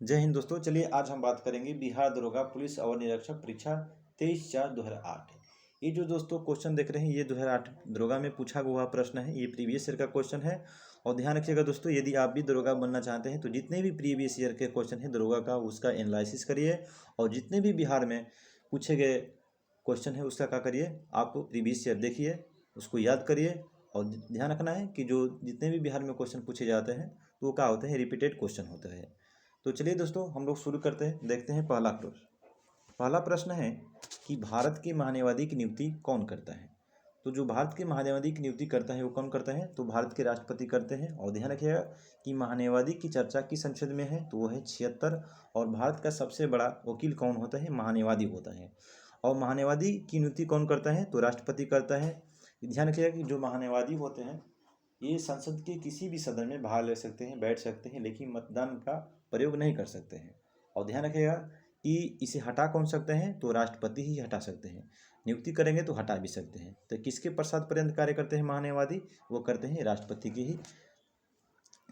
जय हिंद दोस्तों। चलिए आज हम बात करेंगे बिहार दरोगा पुलिस अवर निरीक्षक परीक्षा 23/4/2008। ये जो दोस्तों क्वेश्चन देख रहे हैं ये 2008 दरोगा में पूछा हुआ प्रश्न है। ये प्रीवियस ईयर का क्वेश्चन है और ध्यान रखिएगा दोस्तों, यदि आप भी दरोगा बनना चाहते हैं तो जितने भी प्रीवियस ईयर के क्वेश्चन हैं दरोगा का उसका एनालिसिस करिए और जितने भी बिहार में पूछे गए क्वेश्चन है उसका क्या करिए, आप प्रीवियस ईयर देखिए, उसको याद करिए और ध्यान रखना है कि जो जितने भी बिहार में क्वेश्चन पूछे जाते हैं तो वो क्या होते हैं, रिपीटेड क्वेश्चन होते हैं। तो चलिए दोस्तों हम लोग शुरू करते हैं। देखते हैं पहला प्रश्न है कि भारत के महान्यायवादी की नियुक्ति कौन करता है। तो जो भारत के महान्यायवादी की नियुक्ति करता है वो कौन करता है, तो भारत के राष्ट्रपति करते हैं। और ध्यान रखिएगा कि महान्यायवादी की चर्चा किस संसद में है, तो वो है 76। और भारत का सबसे बड़ा वकील कौन होता है, महान्यायवादी होता है। और महान्यायवादी की नियुक्ति कौन करता है, तो राष्ट्रपति करता है। ध्यान रखिएगा कि जो महान्यायवादी होते हैं ये संसद के किसी भी सदन में भाग ले सकते हैं, बैठ सकते हैं, लेकिन मतदान का प्रयोग नहीं कर सकते हैं। और ध्यान रखिएगा कि इसे हटा कौन सकते हैं, तो राष्ट्रपति ही हटा सकते हैं। नियुक्ति करेंगे तो हटा भी सकते हैं। तो किसके प्रसाद पर्यंत कार्य करते हैं महान्यायवादी, वो करते हैं राष्ट्रपति के ही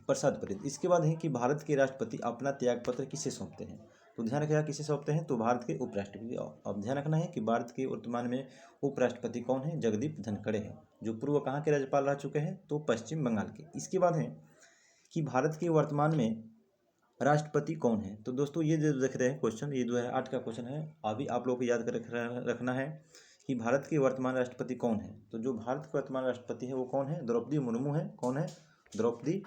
प्रसाद पर्यंत। इसके बाद है कि भारत के राष्ट्रपति अपना त्यागपत्र किसे सौंपते हैं, तो ध्यान रखिएगा किसे सौंपते हैं, तो भारत के उपराष्ट्रपति। अब ध्यान रखना है कि भारत के वर्तमान में उपराष्ट्रपति कौन है, जगदीप धनखड़ हैं, जो पूर्व कहाँ के राज्यपाल रह चुके हैं, तो पश्चिम बंगाल के। इसके बाद है कि भारत के वर्तमान में राष्ट्रपति कौन है। तो दोस्तों ये जो देख रहे हैं क्वेश्चन, ये 2008 का क्वेश्चन है। अभी आप लोग को याद कर रखना है कि भारत के वर्तमान राष्ट्रपति कौन है। तो जो भारत के वर्तमान राष्ट्रपति है वो कौन है, द्रौपदी मुर्मू है। कौन है, द्रौपदी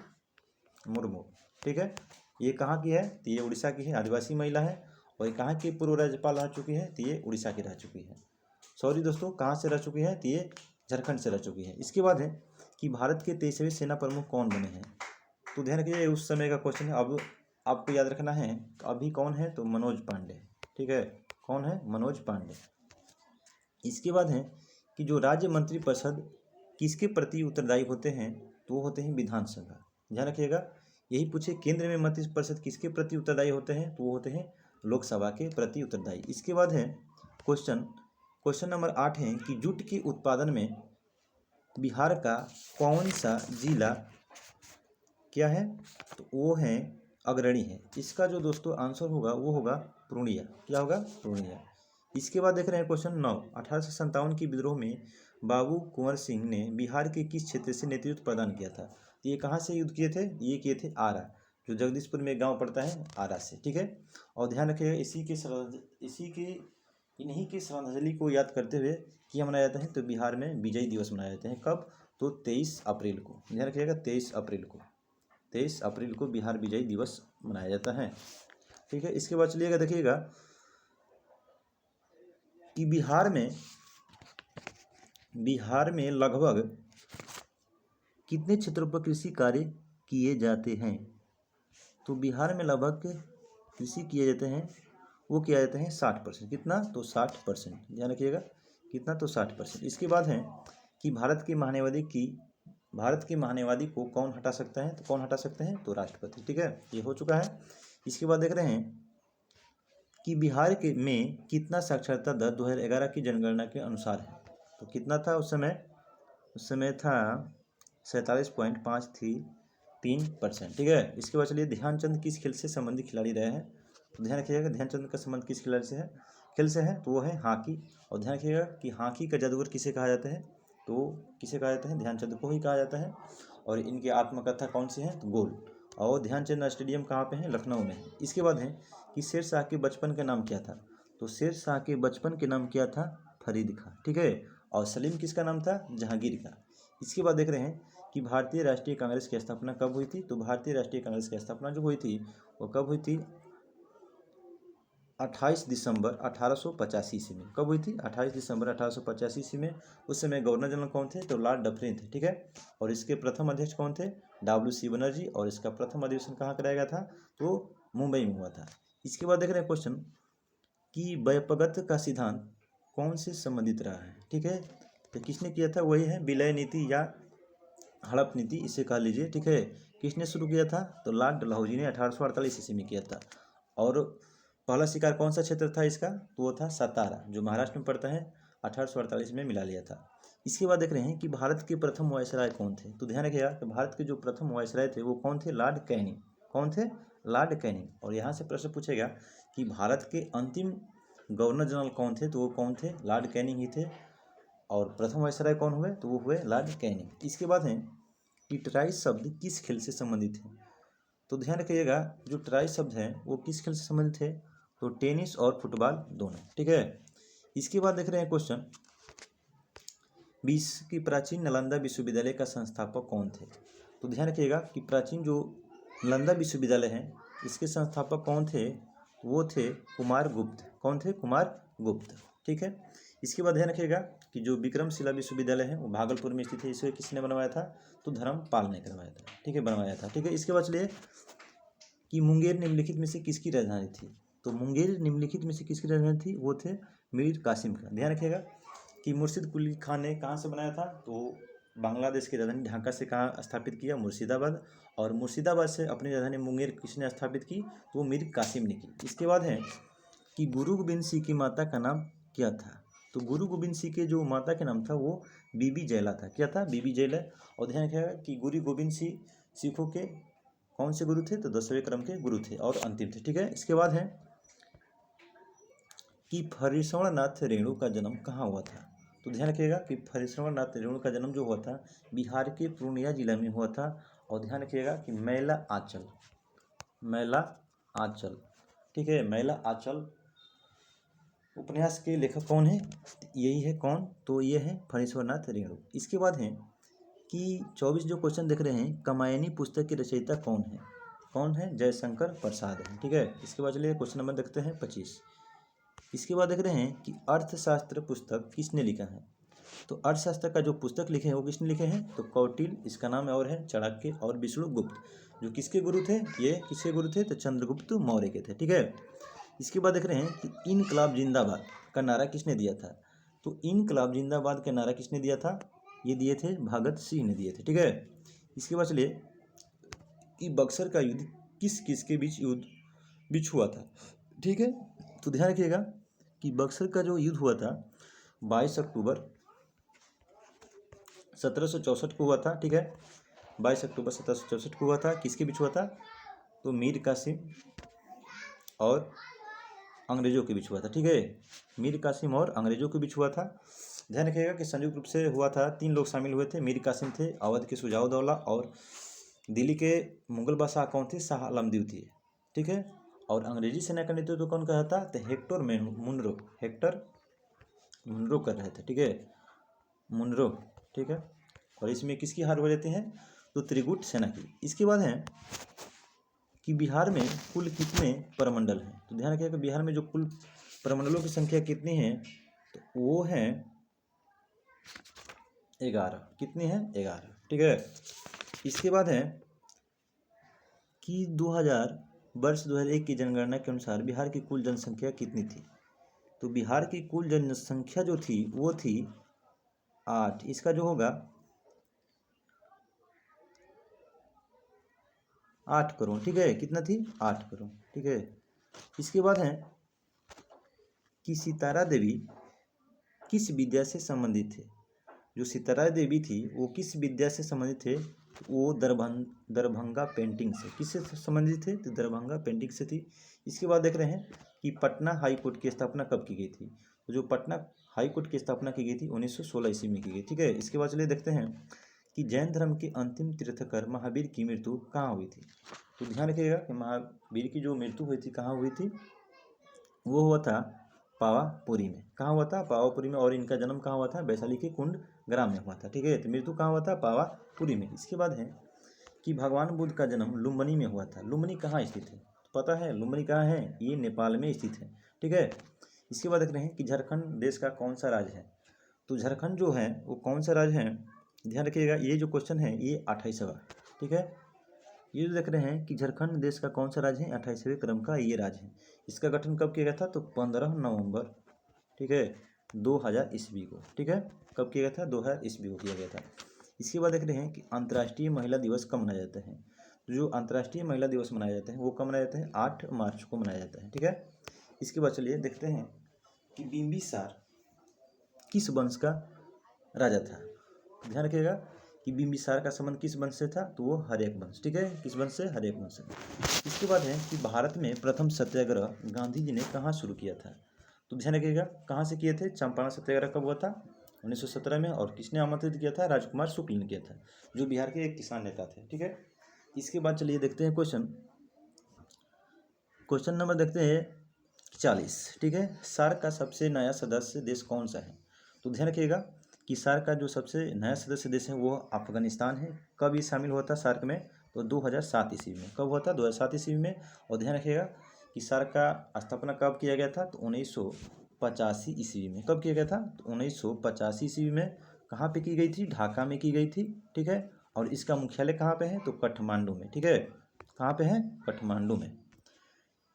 मुर्मू। ठीक है, ये कहाँ की है, तो ये उड़ीसा की है, आदिवासी महिला है। और ये कहाँ की पूर्व राज्यपाल रह चुकी है, तो ये उड़ीसा की रह चुकी है। सॉरी दोस्तों, कहाँ से रह चुकी है, तो ये झारखंड से रह चुकी है। इसके बाद है कि भारत के 23वें सेना प्रमुख कौन बने हैं। तो ध्यान रखिए उस समय का क्वेश्चन है। अब आपको याद रखना है अभी कौन है, तो मनोज पांडे। ठीक है, कौन है, मनोज पांडे। इसके बाद है कि जो राज्य मंत्रिपरिषद किसके प्रति उत्तरदायी होते हैं, तो वो होते हैं विधानसभा। ध्यान रखिएगा, यही पूछे केंद्र में मंत्रिपरिषद किसके प्रति उत्तरदायी होते हैं, तो वो होते हैं लोकसभा के प्रति उत्तरदायी। इसके बाद है क्वेश्चन नंबर 8 है कि जूट के उत्पादन में बिहार का कौन सा जिला क्या है, तो वो है अग्रणी है। इसका जो दोस्तों आंसर होगा वो होगा पूर्णिया। क्या होगा, पूर्णिया। इसके बाद देख रहे हैं क्वेश्चन 9, 1857 के विद्रोह में बाबू कुंवर सिंह ने बिहार के किस क्षेत्र से नेतृत्व प्रदान किया था। तो ये कहाँ से युद्ध किए थे, ये किए थे आरा, जो जगदीशपुर में गांव पड़ता है, आरा से। ठीक है, और ध्यान रखिएगा इन्हीं के श्रद्धांजलि को याद करते हुए किया मनाया जाता है, तो बिहार में विजय दिवस मनाए जाते हैं। कब, तो 23 अप्रैल को। ध्यान रखिएगा 23 अप्रैल को बिहार विजय दिवस मनाया जाता है। ठीक है, इसके बाद चलिएगा देखिएगा कि बिहार में लगभग कितने क्षेत्रों पर कृषि कार्य किए जाते हैं। तो बिहार में लगभग कृषि किए जाते हैं, वो किया जाता है 60%। कितना, तो 60%। ध्यान रखिएगा कितना, तो 60%। इसके बाद है कि भारत के महान्यायवादी को कौन हटा सकता है, तो कौन हटा सकते हैं, तो राष्ट्रपति। ठीक है, ये हो चुका है। इसके बाद देख रहे हैं कि बिहार में कितना साक्षरता दर 2011 की जनगणना के अनुसार है। तो कितना था उस समय था 47.533%। ठीक है, इसके बाद चलिए ध्यानचंद किस खेल से संबंधित खिलाड़ी रहे हैं। तो ध्यान रखिएगा ध्यानचंद का संबंध किस खेल से है, तो वो है हॉकी। और ध्यान रखिएगा कि हॉकी का जादूगर किसे कहा जाता है, तो किसे कहा जाता है, ध्यानचंद को ही कहा जाता है। और इनकी आत्मकथा कौन सी है, तो गोल। और ध्यानचंद स्टेडियम कहाँ पे है, लखनऊ में है। इसके बाद है कि शेर शाह के बचपन का नाम क्या था। तो शेर शाह के बचपन के नाम क्या था, फरीद खां। ठीक है, और सलीम किसका नाम था, जहांगीर का। इसके बाद देख रहे हैं कि भारतीय राष्ट्रीय कांग्रेस की स्थापना कब हुई थी। तो भारतीय राष्ट्रीय कांग्रेस की स्थापना जो हुई थी वो कब हुई थी, 28 दिसंबर 1885 ईस्वी में। कब हुई थी, 28 दिसंबर 1885 ईस्वी में। उस समय गवर्नर जनरल कौन थे, तो लॉर्ड डफरिन थे। ठीक है, और इसके प्रथम अध्यक्ष कौन थे, WC बनर्जी। और इसका प्रथम अधिवेशन कहाँ कराया गया था, तो मुंबई में हुआ था। इसके बाद देख रहे हैं क्वेश्चन कि व्यपगत का सिद्धांत कौन से संबंधित रहा है। ठीक है, तो किसने किया था, वही है विलय नीति या हड़प नीति, इसे कह लीजिए। ठीक है, किसने शुरू किया था, तो लॉर्ड डलहौजी ने 1848 ईस्वी में किया था। और पहला शिकार कौन सा क्षेत्र था इसका, तो वो था सतारा, जो महाराष्ट्र में पड़ता है, 1848 में मिला लिया था। इसके बाद देख रहे हैं कि भारत के प्रथम वायसराय कौन थे। तो ध्यान रखिएगा कि भारत के जो प्रथम वायसराय थे वो कौन थे, लॉर्ड कैनिंग। कौन थे, लॉर्ड कैनिंग। और यहाँ से प्रश्न पूछेगा कि भारत के अंतिम गवर्नर जनरल कौन थे, तो वो कौन थे, लॉर्ड कैनिंग ही थे। और प्रथम वायसराय कौन हुए, तो वो हुए लॉर्ड कैनिंग। इसके बाद है कि ट्राई शब्द किस खेल से संबंधित है, तो ध्यान रखिएगा जो ट्राई शब्द है वो किस खेल से संबंधित है, तो टेनिस और फुटबॉल दोनों, ठीक है। इसके बाद देख रहे हैं क्वेश्चन, विश्व की प्राचीन नालंदा विश्वविद्यालय का संस्थापक कौन थे, तो ध्यान रखिएगा कि प्राचीन जो नालंदा विश्वविद्यालय है इसके संस्थापक कौन थे, वो थे कुमार गुप्त। कौन थे, कुमार गुप्त, ठीक है। इसके बाद ध्यान रखिएगा कि जो विक्रमशिला विश्वविद्यालय है वो भागलपुर में स्थित है, इसे किसने बनवाया था, तो धर्मपाल ने करवाया था, ठीक है, बनवाया था, ठीक है। इसके बाद चलिए कि मुंगेर निम्नलिखित में से किसकी राजधानी थी, तो मुंगेर निम्नलिखित में से किसकी राजधानी थी, वो थे मीर कासिम का। ध्यान रखिएगा कि मुर्शिद कुली खान ने कहाँ से बनाया था, तो बांग्लादेश की राजधानी ढाका से कहाँ स्थापित किया, मुर्शिदाबाद। और मुर्शिदाबाद से अपनी राजधानी मुंगेर किसने स्थापित की, तो मीर कासिम ने की। इसके बाद है कि गुरु गोबिंद सिंह की माता का नाम क्या था, तो गुरु गोबिंद सिंह के जो माता का नाम था वो बीबी जयला था। क्या था, बीबी जयला। और ध्यान रखिएगा कि गुरु गोबिंद सिंह सिखों के कौन से गुरु थे, तो 10वें क्रम के गुरु थे और अंतिम थे, ठीक है। इसके बाद है कि फरीश्वर नाथ रेणु का जन्म कहाँ हुआ था, तो ध्यान रखिएगा कि फरीश्वर नाथ रेणु का जन्म जो हुआ था बिहार के पूर्णिया जिला में हुआ था। और ध्यान रखिएगा कि मैला आंचल, मैला आंचल, ठीक है, मैला आंचल उपन्यास के लेखक कौन है, यही है कौन, तो ये है फणीश्वर नाथ रेणु। इसके बाद है कि 24 जो क्वेश्चन देख रहे हैं, कामायनी पुस्तक के रचयिता कौन है, जयशंकर प्रसाद है, ठीक है। इसके बाद चलिए क्वेश्चन नंबर देखते हैं 25। इसके बाद देख रहे हैं कि अर्थशास्त्र पुस्तक किसने लिखा है, तो अर्थशास्त्र का जो पुस्तक लिखे हैं वो किसने लिखे हैं, तो कौटिल्य, इसका नाम और है चाणक्य और विष्णुगुप्त, जो किसके गुरु थे, ये किसके गुरु थे, तो चंद्रगुप्त मौर्य के थे, ठीक है। इसके बाद देख रहे हैं कि इनकलाब जिंदाबाद का नारा किसने दिया था, तो इनकलाब जिंदाबाद का नारा किसने दिया था, ये दिए थे भगत सिंह ने दिए थे, ठीक है। इसके बाद चलिए कि बक्सर का युद्ध किस किस के बीच हुआ था, ठीक है। तो ध्यान रखिएगा कि बक्सर का जो युद्ध हुआ था 22 अक्टूबर 1764 को हुआ था, ठीक है। 22 अक्टूबर 1764 को हुआ था, किसके बीच हुआ था, तो मीर कासिम और अंग्रेजों के बीच हुआ था, ठीक है। मीर कासिम और अंग्रेजों के बीच हुआ था। ध्यान रखिएगा कि संयुक्त रूप से हुआ था, 3 लोग शामिल हुए थे। मीर कासिम थे, अवध के सुजाउद्दौला, और दिल्ली के मुगल बादशाह कौन थे, शाह आलम द्वितीय, ठीक है। और अंग्रेजी सेना का नेतृत्व तो कौन कहा था, तो हेक्टर मुनरो कर रहे थे, ठीक है, मुनरो, ठीक है। और इसमें किसकी हार हो जाती है, तो त्रिगुट सेना की। इसके बाद है कि बिहार में कुल कितने प्रमंडल हैं, तो ध्यान रखिएगा कि बिहार में जो कुल प्रमंडलों की संख्या कितनी है, तो वो है 11, कितनी है, 11, ठीक है। इसके बाद है कि 2001 की जनगणना के अनुसार बिहार की कुल जनसंख्या कितनी थी, तो बिहार की कुल जनसंख्या जो थी वो थी 8, इसका जो होगा 8 करोड़, ठीक है, कितना थी, 8 करोड़, ठीक है। इसके बाद है कि सितारा देवी किस विद्या से संबंधित थे, जो सितारा देवी थी वो किस विद्या से संबंधित थे, वो दरभंगा पेंटिंग से, किससे संबंधित थे, तो दरभंगा पेंटिंग से थी। इसके बाद देख रहे हैं कि पटना हाई कोर्ट की स्थापना कब की गई थी, तो जो पटना हाई कोर्ट की स्थापना की गई थी 1916 ईस्वी में की गई, ठीक है। इसके बाद चलिए देखते हैं कि जैन धर्म के अंतिम तीर्थकर महावीर की मृत्यु कहाँ हुई थी, तो ध्यान रखिएगा कि महावीर की जो मृत्यु हुई थी कहाँ हुई थी, वो हुआ था पावापुरी में। कहाँ हुआ था, पावापुरी में। और इनका जन्म कहाँ हुआ था, वैशाली के कुंड ग्राम में हुआ था, ठीक है। तो मृत्यु कहाँ हुआ था, पावापुरी में। इसके बाद है कि भगवान बुद्ध का जन्म लुम्बिनी में हुआ था। लुम्बिनी कहाँ स्थित है, पता है लुम्बिनी कहाँ है, ये नेपाल में स्थित है, ठीक है। इसके बाद देख रहे हैं कि झारखंड देश का कौन सा राज्य है, तो झारखंड जो है वो कौन सा राज्य है, ध्यान रखिएगा ये जो क्वेश्चन है ये 28वां, ठीक है। ये जो देख रहे हैं कि झारखंड देश का कौन सा राज्य है, 28वें क्रम का ये राज्य है। इसका गठन कब किया गया था, तो 15 नवंबर, ठीक है, 2000 ईस्वी को, ठीक है। कब किया गया था, 2000 ईस्वी को किया गया था। इसके बाद देख रहे हैं कि अंतर्राष्ट्रीय महिला दिवस कब मनाया जाता है, तो जो अंतर्राष्ट्रीय महिला दिवस मनाया जाता है वो कब मनाया जाता है, 8 मार्च को मनाया जाता है, ठीक है। इसके बाद चलिए देखते हैं कि बिंबिसार किस वंश का राजा था। ध्यान रखिएगा कि बिंबिसार का संबंध किस वंश से था, तो वो हर्यक वंश, ठीक है, किस वंश से, हर्यक वंश से। इसके बाद है कि भारत में प्रथम सत्याग्रह गांधी जी ने कहाँ शुरू किया था, तो ध्यान रखिएगा कहाँ से किए थे। चंपारण सत्याग्रह कब हुआ था, 1917 में, और किसने आमंत्रित किया था, राजकुमार शुक्ल ने किया था, जो बिहार के एक किसान नेता थे, ठीक है। इसके बाद चलिए देखते हैं क्वेश्चन नंबर देखते हैं 40, ठीक है। सार्क का सबसे नया सदस्य देश कौन सा है, तो ध्यान रखिएगा कि सार्क का जो सबसे नया सदस्य देश है वो अफगानिस्तान है। कब ये शामिल हुआ था सार्क में, तो 2007 ईस्वी में। कब हुआ था, 2007 ईस्वी में। और ध्यान रखिएगा कि सार्क का स्थापना कब किया गया था, तो 1985 ईस्वी में। कब किया गया था, तो 1985 ईस्वी में। कहाँ पे की गई थी, ढाका में की गई थी, ठीक है। और इसका मुख्यालय कहाँ पे है, तो काठमांडू में, ठीक है। कहाँ पे है, काठमांडू में।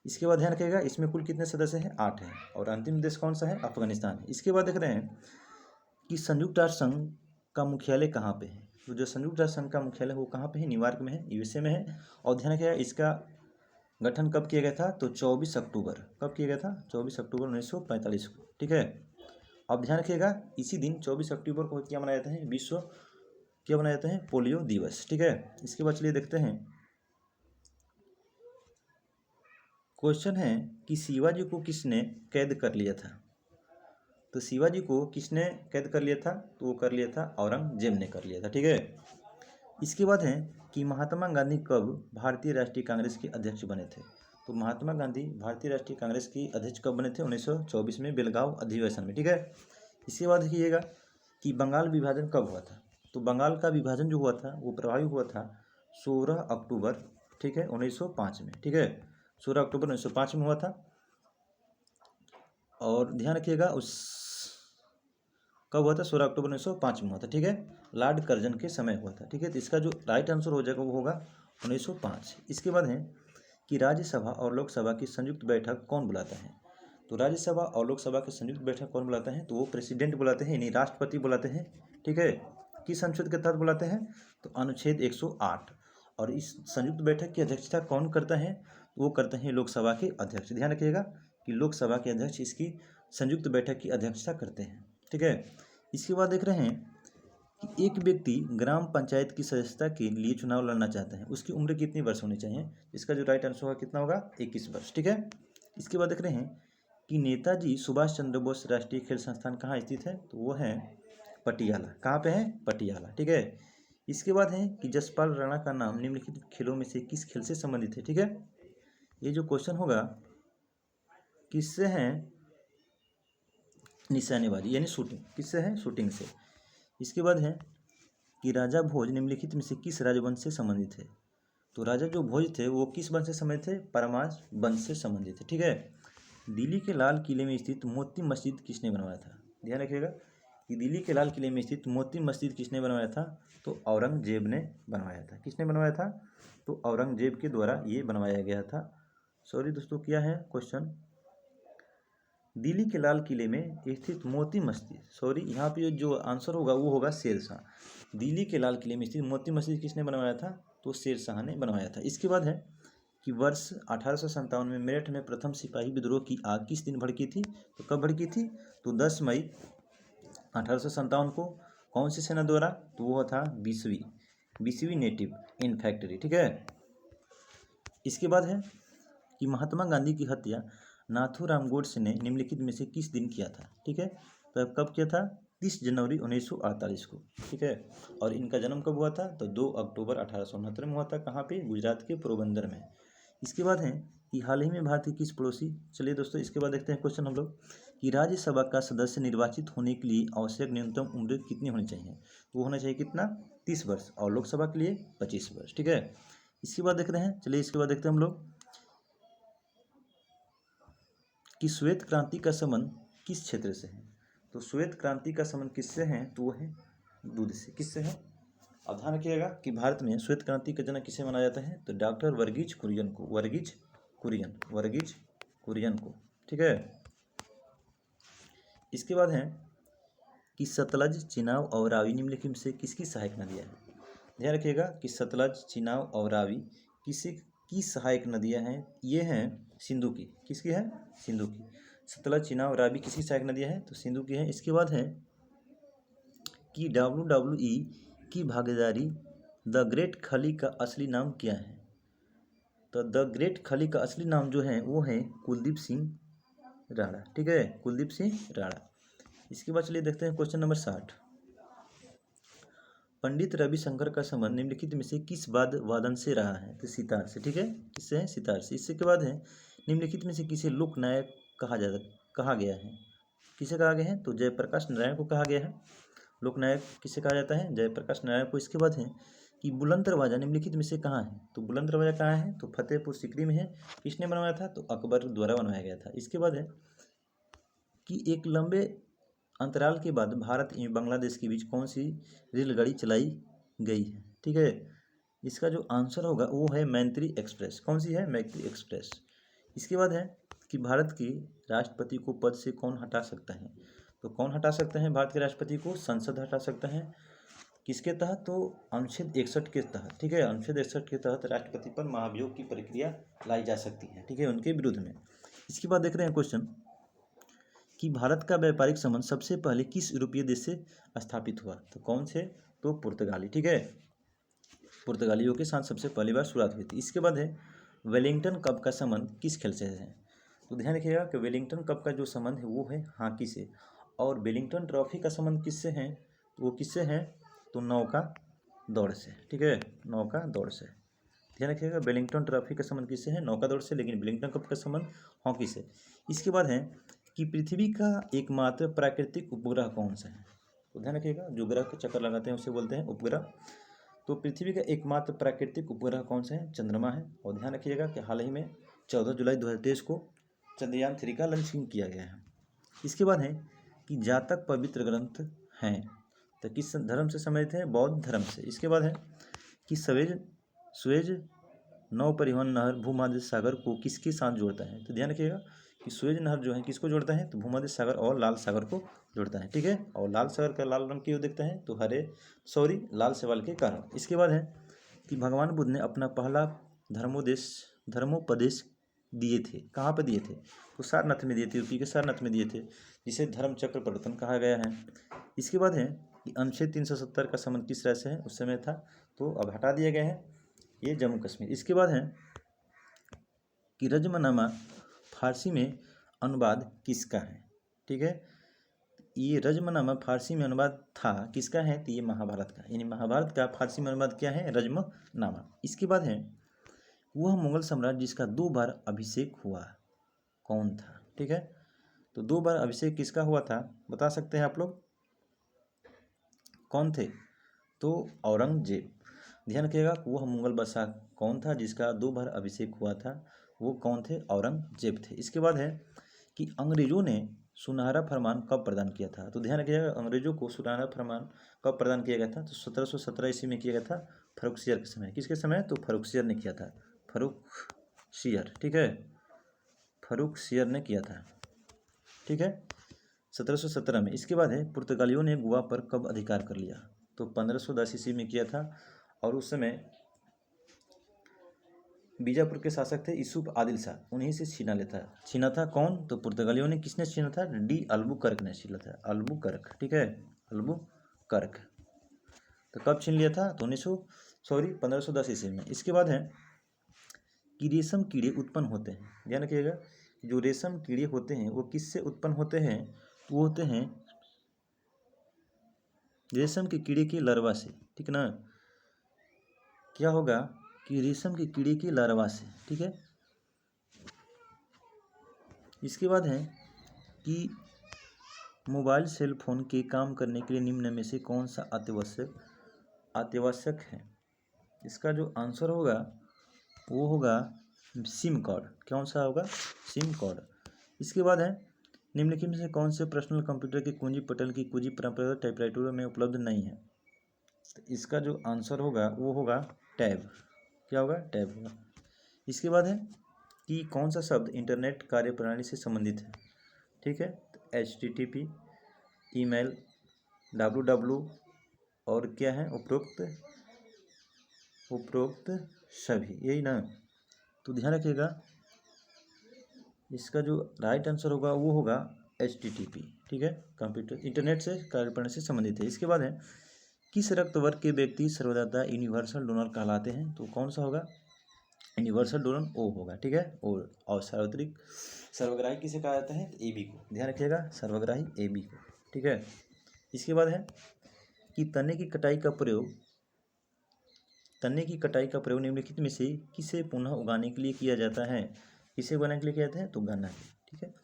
इसके बाद ध्यान रखिएगा इसमें कुल कितने सदस्य हैं, 8 हैं। और अंतिम देश कौन सा है, अफगानिस्तान है। इसके बाद देख रहे हैं कि संयुक्त राष्ट्र संघ का मुख्यालय कहाँ पे है, तो जो संयुक्त राष्ट्र संघ का मुख्यालय वो कहाँ पे है, न्यूयॉर्क में है, यूएसए में है। और ध्यान रखिएगा इसका गठन कब किया गया था, तो 24 अक्टूबर। कब किया गया था, 24 अक्टूबर 1945 को, ठीक है। अब ध्यान रखिएगा इसी दिन 24 अक्टूबर को क्या मनाया जाता है, क्या मनाया जाता है, पोलियो दिवस, ठीक है। इसके बाद चलिए देखते हैं क्वेश्चन है कि शिवाजी को किसने कैद कर लिया था, तो शिवाजी को किसने कैद कर लिया था, तो वो कर लिया था औरंगजेब ने कर लिया था, ठीक है। इसके बाद है कि महात्मा गांधी कब भारतीय राष्ट्रीय कांग्रेस के अध्यक्ष बने थे, तो महात्मा गांधी भारतीय राष्ट्रीय कांग्रेस की अध्यक्ष कब बने थे, 1924 में बेलगांव अधिवेशन में, ठीक है। इसके बाद देखिएगा कि बंगाल विभाजन कब हुआ था, तो बंगाल का विभाजन जो हुआ था वो प्रभावी हुआ था 16 अक्टूबर, ठीक है, 1905 में, ठीक है। 16 अक्टूबर 1905 में हुआ था। और ध्यान रखिएगा उस कब हुआ था, 16 अक्टूबर 1905 में हुआ था, ठीक है। लॉर्ड कर्जन के समय हुआ था, ठीक है। तो इसका जो राइट आंसर हो जाएगा वो होगा 1905। इसके बाद है कि राज्यसभा और लोकसभा की संयुक्त बैठक कौन बुलाता है, तो राज्यसभा और लोकसभा की संयुक्त बैठक कौन बुलाता है, तो वो प्रेसिडेंट बुलाते हैं, यानी राष्ट्रपति बुलाते हैं, ठीक है। किस अनुच्छेद के तहत बुलाते हैं, तो अनुच्छेद 108। और इस संयुक्त बैठक की अध्यक्षता कौन करता है, वो करते हैं लोकसभा के अध्यक्ष। ध्यान रखिएगा कि लोकसभा के अध्यक्ष इसकी संयुक्त बैठक की अध्यक्षता करते हैं, ठीक है। इसके बाद देख रहे हैं कि एक व्यक्ति ग्राम पंचायत की सदस्यता के लिए चुनाव लड़ना चाहता है, उसकी उम्र कितनी वर्ष होनी चाहिए, इसका जो राइट आंसर होगा कितना होगा, 21 वर्ष, ठीक है। इसके बाद देख रहे हैं कि नेताजी सुभाष चंद्र बोस राष्ट्रीय खेल संस्थान कहाँ स्थित है, तो वो है पटियाला। कहाँ पे है, पटियाला, ठीक है। इसके बाद है कि जसपाल राणा का नाम निम्नलिखित खेलों में से किस खेल से संबंधित है, ठीक है। ये जो क्वेश्चन होगा किससे है, निशानेबाजी यानी शूटिंग, किससे है, शूटिंग से। इसके बाद है कि राजा भोज निम्नलिखित में से किस राजवंश से संबंधित है, तो राजा जो भोज थे वो किस वंश से संबंधित थे, परमार वंश से संबंधित है, ठीक है। दिल्ली के लाल किले में स्थित मोती मस्जिद किसने बनवाया था, ध्यान रखिएगा कि दिल्ली के लाल किले में स्थित मोती मस्जिद किसने बनवाया था, तो औरंगजेब ने बनवाया था। किसने बनवाया था, तो औरंगजेब के द्वारा ये बनवाया गया था। सॉरी दोस्तों, क्या है क्वेश्चन, दिल्ली के लाल किले में स्थित मोती मस्जिद, सॉरी यहाँ पे जो आंसर होगा वो होगा शेरशाह। दिल्ली के लाल किले में स्थित मोती मस्जिद किसने बनवाया था, तो शेरशाह ने बनवाया था। इसके बाद है कि वर्ष 1857 में मेरठ में प्रथम सिपाही विद्रोह की आग किस दिन भड़की थी, तो कब भड़की थी, तो 10 मई 1857 को। कौन सी सेना द्वारा, तो वो था 20वीं नेटिव इन्फैंट्री, ठीक है। इसके बाद है कि महात्मा गांधी की हत्या नाथूराम गोडसे ने निम्नलिखित में से किस दिन किया था, ठीक है। तो कब किया था, 30 जनवरी 1948 को, ठीक है। और इनका जन्म कब हुआ था, तो 2 अक्टूबर 1869 में हुआ था। कहाँ पे, गुजरात के पोरबंदर में। इसके बाद है कि हाल ही में भारत की किस पड़ोसी, चलिए दोस्तों इसके बाद देखते हैं क्वेश्चन हम लोग कि राज्यसभा का सदस्य निर्वाचित होने के लिए आवश्यक न्यूनतम उम्र कितनी होनी चाहिए, तो वो होना चाहिए कितना, 30 वर्ष, और लोकसभा के लिए 25 वर्ष, ठीक है। इसके बाद देख रहे हैं, चलिए इसके बाद देखते हैं हम लोग कि श्वेत क्रांति का संबंध किस क्षेत्र से है, तो श्वेत क्रांति का संबंध किससे है, तो वो है दूध से। किससे है, अब ध्यान रखिएगा कि भारत में श्वेत क्रांति का जनक किसे माना जाता है, तो डॉक्टर वर्गीज कुरियन को, वर्गीज कुरियन को, ठीक है। इसके बाद है कि सतलज, चिनाब और रावी निम्नलिखित में से किसकी सहायक नदियाँ हैं, ध्यान रखिएगा कि सतलज, चिनाब और रावी किसी की सहायक नदियाँ हैं, ये हैं सिंधु की। किसकी है, सिंधु की। सतलज, चिनाब, रावी किसकी सहायक नदियाँ हैं, तो सिंधु की है। इसके बाद है कि WWE की भागीदारी द ग्रेट खली का असली नाम क्या है? तो द ग्रेट खली का असली नाम जो है वो है कुलदीप सिंह राणा। ठीक है, कुलदीप सिंह राणा। इसके बाद चलिए देखते हैं क्वेश्चन नंबर 60। पंडित रविशंकर का संबंध निम्नलिखित में से किस वादन से रहा है? तो सितार से। ठीक है, किससे है? सितार से। इसके बाद है निम्नलिखित में से किसे लोकनायक कहा गया है? किसे कहा गया है? तो जयप्रकाश नारायण को कहा गया है। लोकनायक किसे कहा जाता है? जयप्रकाश नारायण को। इसके बाद है कि बुलंद दरवाजा निम्नलिखित में से कहाँ है? तो बुलंद दरवाजा कहाँ है? तो फतेहपुर सीकरी में है। किसने बनवाया था? तो अकबर द्वारा बनवाया गया था। इसके बाद है कि एक लंबे अंतराल के बाद भारत एवं बांग्लादेश के बीच कौन सी रेलगाड़ी चलाई गई है? ठीक है, इसका जो आंसर होगा वो है मैत्री एक्सप्रेस। कौन सी है? मैत्री एक्सप्रेस। इसके बाद है कि भारत के राष्ट्रपति को पद से कौन हटा सकता है? तो कौन हटा सकता है भारत के राष्ट्रपति को? संसद हटा सकता है। किसके तहत? तो अनुच्छेद 61 के तहत। ठीक है, अनुच्छेद 61 के तहत राष्ट्रपति पर महाभियोग की प्रक्रिया लाई जा सकती है। ठीक है, उनके विरुद्ध में। इसके बाद देख रहे हैं क्वेश्चन कि भारत का व्यापारिक संबंध सबसे पहले किस यूरोपीय देश से स्थापित हुआ? तो कौन से? तो पुर्तगाली। ठीक है, पुर्तगालियों के साथ सबसे पहली बार शुरुआत हुई थी। इसके बाद है वेलिंगटन कप का संबंध किस खेल से है? तो ध्यान रखिएगा कि वेलिंगटन कप का जो संबंध है वो है हॉकी से, और वेलिंगटन ट्रॉफी का संबंध किससे है? वो किससे है? तो नौका दौड़ से। ठीक है, नौका दौड़ से। ध्यान रखिएगा, वेलिंगटन ट्रॉफी का संबंध किससे है? नौका दौड़ से। लेकिन वेलिंगटन कप का संबंध हॉकी से। इसके बाद है कि पृथ्वी का एकमात्र प्राकृतिक उपग्रह कौन सा है? तो ध्यान रखिएगा, जो ग्रह के चक्कर लगाते हैं उसे बोलते हैं उपग्रह। तो पृथ्वी का एकमात्र प्राकृतिक उपग्रह कौन सा है? चंद्रमा है। और ध्यान रखिएगा कि हाल ही में 14 जुलाई 2023 को चंद्रयान 3 का लॉन्चिंग किया गया है। इसके बाद है कि जातक पवित्र ग्रंथ हैं, तो किस धर्म से संबंधित है? बौद्ध धर्म से। इसके बाद है कि सुएज नौ परिवहन नहर भूमध्य सागर को किसके साथ जोड़ता है? तो ध्यान रखिएगा कि सुएज नहर जो है किसको जोड़ता है? तो भूमध्य सागर और लाल सागर को जोड़ता है। ठीक है, और लाल सागर का लाल रंग क्यों दिखता है? तो लाल शैवाल के कारण। इसके बाद है कि भगवान बुद्ध ने अपना पहला धर्मोपदेश दिए थे, कहाँ पर दिए थे? तो सारनाथ में दिए थे, यूपी के सारनाथ में दिए थे, जिसे धर्म चक्र प्रवर्तन कहा गया है। इसके बाद है कि अनुच्छेद 370 का संबंध किस राज्य से है? उस समय था, तो अब हटा दिया गया है, ये जम्मू कश्मीर। इसके बाद है कि रजमनामा फारसी में अनुवाद किसका है? ठीक है, ये रजमनामा फारसी में अनुवाद था किसका है? तो ये महाभारत का, यानी महाभारत का फारसी में अनुवाद क्या है? रजमनामा। इसके बाद है वह मुगल सम्राट जिसका 2 बार अभिषेक हुआ कौन था? ठीक है, तो 2 बार अभिषेक किसका हुआ था? बता सकते हैं आप लोग, कौन थे? तो औरंगजेब। ध्यान रखिएगा, वह मुगल बादशाह कौन था जिसका 2 बार अभिषेक हुआ था? वो कौन थे? औरंगजेब थे। इसके बाद है कि अंग्रेजों ने सुनहरा फरमान कब प्रदान किया था? तो ध्यान रखिएगा, अंग्रेजों को सुनहरा फरमान कब प्रदान किया गया था? तो 1717 ईस्वी में किया गया था, फर्रुखसियर के समय। किसके समय? तो फर्रुखसियर ने किया था, फर्रुखसियर। ठीक है, फर्रुखसियर ने किया था। ठीक है, 1717 में। इसके बाद है पुर्तगालियों ने गोवा पर कब अधिकार कर लिया? तो 1510 ईस्वी में किया था, और उस समय बीजापुर के शासक थे यूसुफ आदिल शाह, उन्हीं से छीना था। कौन? तो पुर्तगालियों ने। किसने छीना था? डी अल्बुकर्क ने छीना था, अल्बुकर्क। ठीक है, अल्बुकर्क। तो कब छीन लिया था? तो 1510 ईस्वी में। इसके बाद है कि रेशम कीड़े उत्पन्न होते हैं, ध्यान रखिएगा, जो रेशम कीड़े होते हैं वो किससे उत्पन्न होते हैं? वो होते हैं रेशम के कीड़े के लार्वा से। ठीक ना, क्या होगा कि रेशम के कीड़े के लार्वा से। ठीक है, इसके बाद है कि मोबाइल सेल फोन के काम करने के लिए निम्न में से कौन सा अत्यावश्यक है? इसका जो आंसर होगा वो होगा सिम कार्ड। कौन सा होगा? SIM card. इसके बाद है निम्नलिखित में से कौन से पर्सनल कंप्यूटर की कुंजी पटल की कुंजी परंपरागत टाइपराइटरों में उपलब्ध नहीं है? तो इसका जो आंसर होगा वो होगा टैब। क्या होगा? टैब होगा। इसके बाद है कि कौन सा शब्द इंटरनेट कार्यप्रणाली से संबंधित है? ठीक है, तो HTTP, ईमेल, www और क्या है? उपरोक्त सभी, यही ना। तो ध्यान रखिएगा, इसका जो राइट आंसर होगा वो होगा HTTP। ठीक है, कंप्यूटर इंटरनेट से कार्यप्रणाली से संबंधित है। इसके बाद है किस रक्त वर्ग के व्यक्ति सर्वदाता यूनिवर्सल डोनर कहलाते हैं? तो कौन सा होगा? यूनिवर्सल डोनर ओ होगा, ठीक है। और सार्वत्रिक सर्वग्राही किसे कहा जाता है? तो AB को, ध्यान रखिएगा, सर्वग्राही AB को, ठीक है। इसके बाद है कि तने की कटाई का प्रयोग निम्नलिखित में से किसे पुनः उगाने के लिए किया जाता है? किसे उगाने के लिए किया जाता है? तो गन्ना के, ठीक है।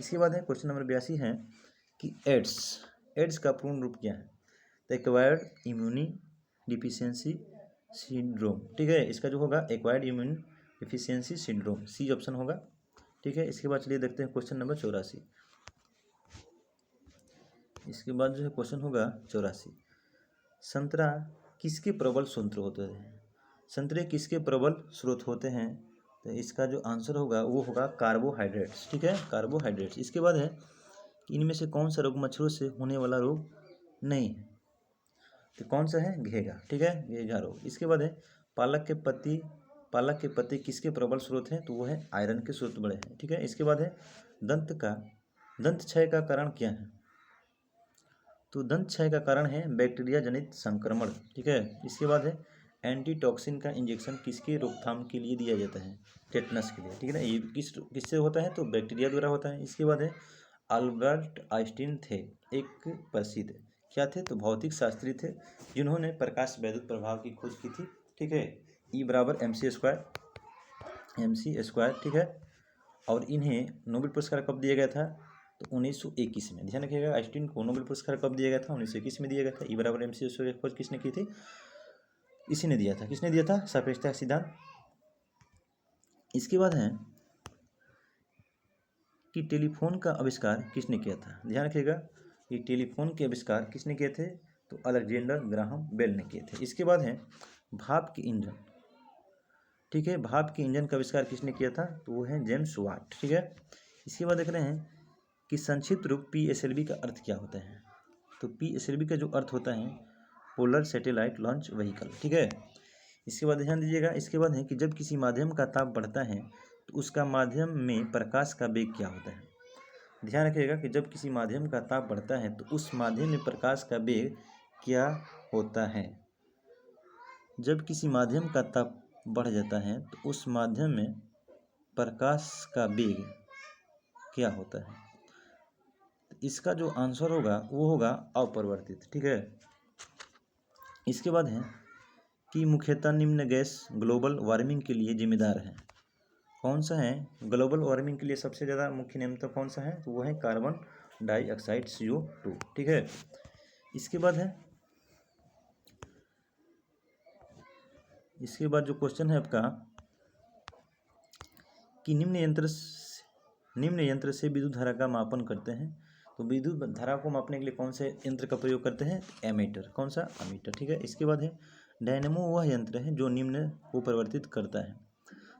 इसके बाद है क्वेश्चन नंबर 82 है कि एड्स का पूर्ण रूप क्या है? तो एक्वायर्ड इम्यूनी डिफिशियंसी सिंड्रोम, ठीक है। इसका जो होगा acquired immune deficiency syndrome, C option होगा, ठीक है। इसके बाद चलिए देखते हैं क्वेश्चन नंबर 84। इसके बाद जो है क्वेश्चन होगा 84, संतरा किसके प्रबल स्रोत होते हैं? संतरे किसके प्रबल स्रोत होते हैं? तो इसका जो आंसर होगा वो होगा कार्बोहाइड्रेट्स, ठीक है, कार्बोहाइड्रेट्स। इसके बाद है कि इनमें से कौन सा रोग मच्छरों से होने वाला रोग नहीं है? तो कौन सा है? घेगा, ठीक है, घेगा रोग। इसके बाद है पालक के पत्ते किसके प्रबल स्रोत हैं? तो वो है आयरन के स्रोत बड़े हैं, ठीक है। इसके बाद है दंत क्षय का कारण क्या है? तो दंत क्षय का कारण है बैक्टीरिया जनित संक्रमण, ठीक है। इसके बाद है एंटीटॉक्सिन का इंजेक्शन किसके रोकथाम के लिए दिया जाता है? टेटनस के लिए, ठीक है ना। ये किससे होता है? तो बैक्टीरिया द्वारा होता है। इसके बाद है अल्बर्ट आइंस्टीन थे एक प्रसिद्ध क्या थे? तो भौतिक शास्त्री थे जिन्होंने प्रकाश वैद्युत प्रभाव की खोज की थी, ठीक है। E बराबर MC स्क्वायर, ठीक है। और इन्हें नोबेल पुरस्कार कब दिया गया था? तो 1921 में, ध्यान रखिएगा। आइंस्टीन को नोबेल पुरस्कार कब दिया गया था? 1921 में दिया गया था। E बराबर MC स्क्वायर की खोज किसने की थी? इसी ने दिया था। किसने दिया था? सापेक्षता सिद्धांत। इसके बाद है कि टेलीफोन का आविष्कार किसने किया था? ध्यान रखिएगा कि टेलीफोन के आविष्कार किसने किए थे? तो अलेक्जेंडर ग्राहम बेल ने किए थे। इसके बाद है भाप के इंजन, ठीक है, भाप के इंजन का आविष्कार किसने किया था? तो वो है जेम्स वाट, ठीक है। इसके बाद देख रहे हैं कि संक्षिप्त रूप PSLV का अर्थ क्या होता है? तो PSLV का जो अर्थ होता है पोलर सैटेलाइट लॉन्च व्हीकल, ठीक है। इसके बाद ध्यान दीजिएगा। इसके बाद है कि जब किसी माध्यम का ताप बढ़ता है तो उसका माध्यम में प्रकाश का वेग क्या होता है? ध्यान रखिएगा कि जब किसी माध्यम का ताप बढ़ता है तो उस माध्यम में प्रकाश का वेग क्या होता है? जब किसी माध्यम का ताप बढ़ जाता है तो उस माध्यम में प्रकाश का वेग क्या होता है? इसका जो आंसर होगा वो होगा अपरिवर्तित, ठीक है। इसके बाद है कि मुख्यतः निम्न गैस ग्लोबल वार्मिंग के लिए जिम्मेदार है। कौन सा है ग्लोबल वार्मिंग के लिए सबसे ज़्यादा मुख्य नियंत्रक? कौन सा है? तो वो है कार्बन डाइऑक्साइड CO2, ठीक है। इसके बाद जो क्वेश्चन है आपका कि निम्न यंत्र से विद्युत धारा का मापन करते हैं। तो विद्युत धारा को मापने के लिए कौन से यंत्र का प्रयोग करते हैं? एमीटर, कौन सा? एमीटर, ठीक है। इसके बाद है डायनेमो वह यंत्र है जो निम्न को परिवर्तित करता है।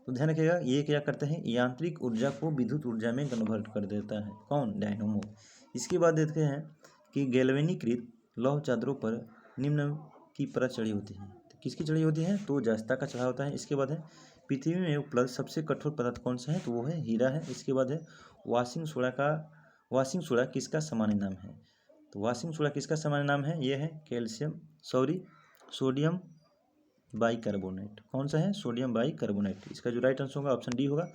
तो ध्यान रखिएगा ये क्या करते हैं? यांत्रिक ऊर्जा को विद्युत ऊर्जा में कन्वर्ट कर देता है। कौन? डायनेमो। इसके बाद देखते हैं कि गैल्वेनीकृत लौह चादरों पर निम्न की परत चढ़ी होती है। तो किसकी चढ़ी होती है? तो जस्ता का चढ़ा होता है। इसके बाद है पृथ्वी में उपलब्ध सबसे कठोर पदार्थ कौन सा है? तो वो है हीरा है। इसके बाद है वाशिंग सोडा किसका सामान्य नाम है? तो वाशिंग सोडा किसका सामान्य नाम है? ये है सोडियम बाइकार्बोनेट। कौन सा है? Sodium bicarbonate. इसका जो राइट आंसर होगा ऑप्शन डी होगा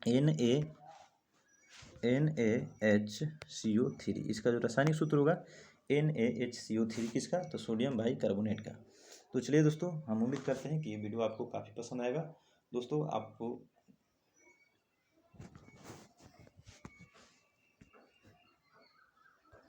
NaHCO3। इसका जो रासायनिक सूत्र होगा NaHCO3 किसका? तो सोडियम बाइकार्बोनेट का। तो चलिए दोस्तों, हम उम्मीद करते हैं कि ये वीडियो आपको काफ़ी पसंद आएगा। दोस्तों आपको